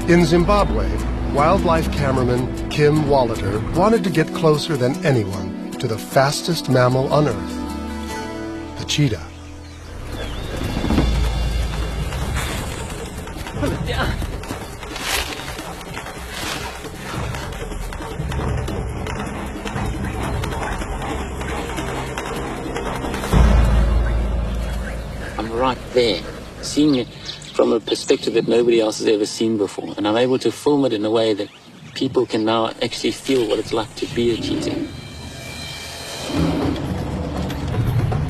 In Zimbabwe, wildlife cameraman Kim Wallater wanted to get closer than anyone to the fastest mammal on Earth, the cheetah. Pull it down. I'm right there, seeing it from a perspective that nobody else has ever seen before. And I'm able to film it in a way that people can now actually feel what it's like to be a cheetah.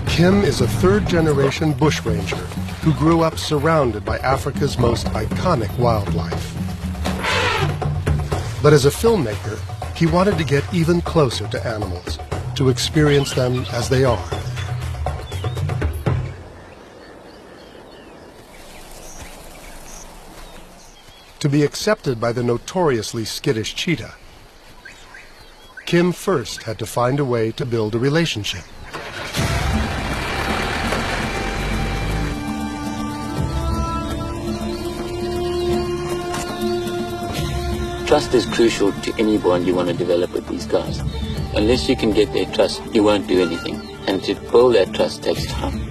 Kim is a third-generation bushranger who grew up surrounded by Africa's most iconic wildlife. But as a filmmaker, he wanted to get even closer to animals, to experience them as they are. To be accepted by the notoriously skittish cheetah, Kim first had to find a way to build a relationship. Trust is crucial to any bond you want to develop with these guys. Unless you can get their trust, you won't do anything. And to build that trust takes time.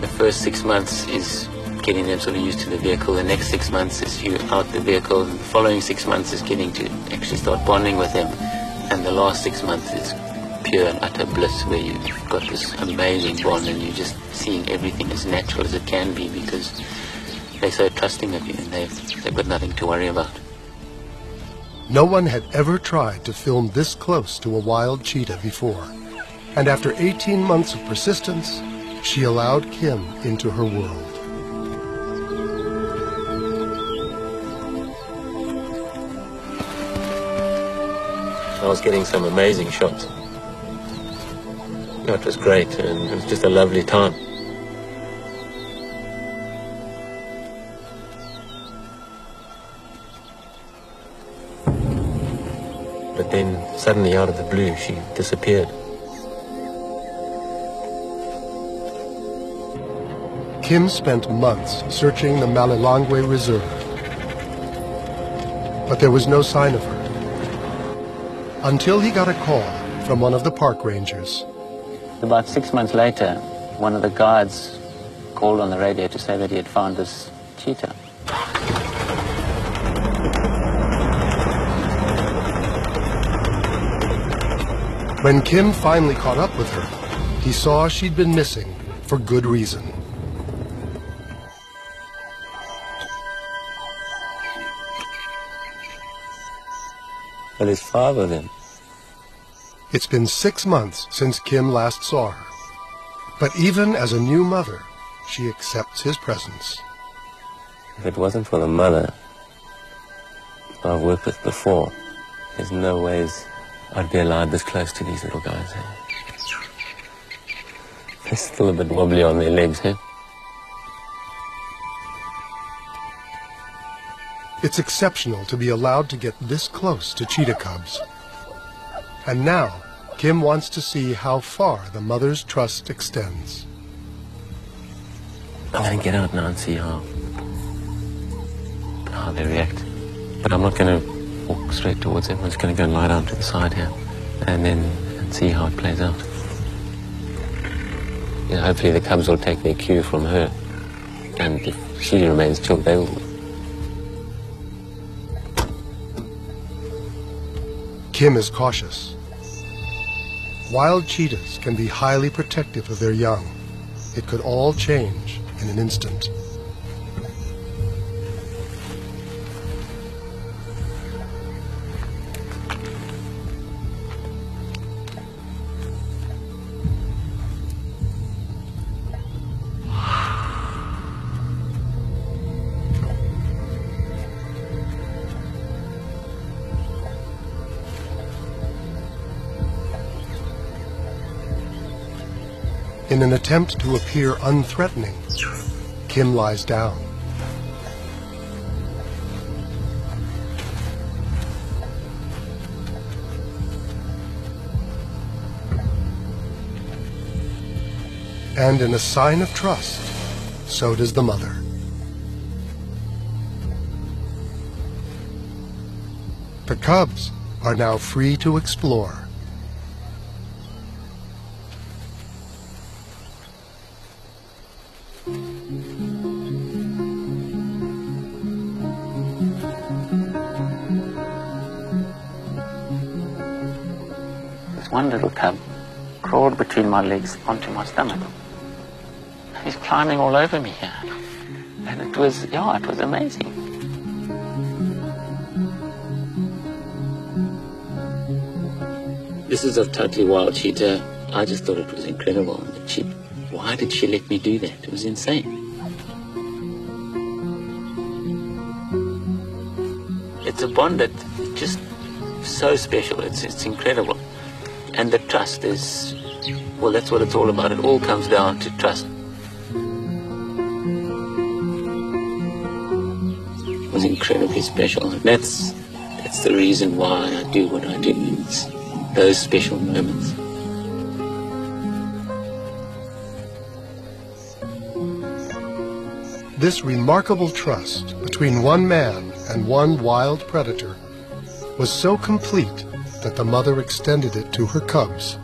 The first 6 months is getting them sort of used to the vehicle. The next 6 months is you out the vehicle. The following 6 months is getting to actually start bonding with them. And the last 6 months is pure and utter bliss, where you've got this amazing bond and you're just seeing everything as natural as it can be, because they're so trusting of you and they've got nothing to worry about. No one had ever tried to film this close to a wild cheetah before. And after 18 months of persistence, she allowed Kim into her world. I was getting some amazing shots. It was great, and it was just a lovely time. But then, suddenly out of the blue, she disappeared. Kim spent months searching the Malilongwe Reserve, but there was no sign of her, until he got a call from one of the park rangers. About 6 months later, one of the guards called on the radio to say that he had found this cheetah. When Kim finally caught up with her, he saw she'd been missing for good reason. Well, there's 5 of them. It's been 6 months since Kim last saw her. But even as a new mother, she accepts his presence. If it wasn't for the mother I've worked with before, there's no ways I'd be allowed this close to these little guys. They're still a bit wobbly on their legs, eh? It's exceptional to be allowed to get this close to cheetah cubs. And now, Kim wants to see how far the mother's trust extends. I'm going to get out now and see how they react. But I'm not going to walk straight towards them. I'm just going to go and lie down to the side here and see how it plays out. You know, hopefully the cubs will take their cue from her. And if she remains chilled, they will. Kim is cautious. Wild cheetahs can be highly protective of their young. It could all change in an instant. In an attempt to appear unthreatening, Kim lies down. And in a sign of trust, so does the mother. The cubs are now free to explore. This one little cub crawled between my legs onto my stomach. He's climbing all over me here. And it was amazing. This is a totally wild cheetah. I just thought it was incredible. Why did she let me do that? It was insane. It's a bond that just so special. It's incredible. And the trust is, well, that's what it's all about. It all comes down to trust. It was incredibly special. And that's the reason why I do what I do. It's those special moments. This remarkable trust between one man and one wild predator was so complete that the mother extended it to her cubs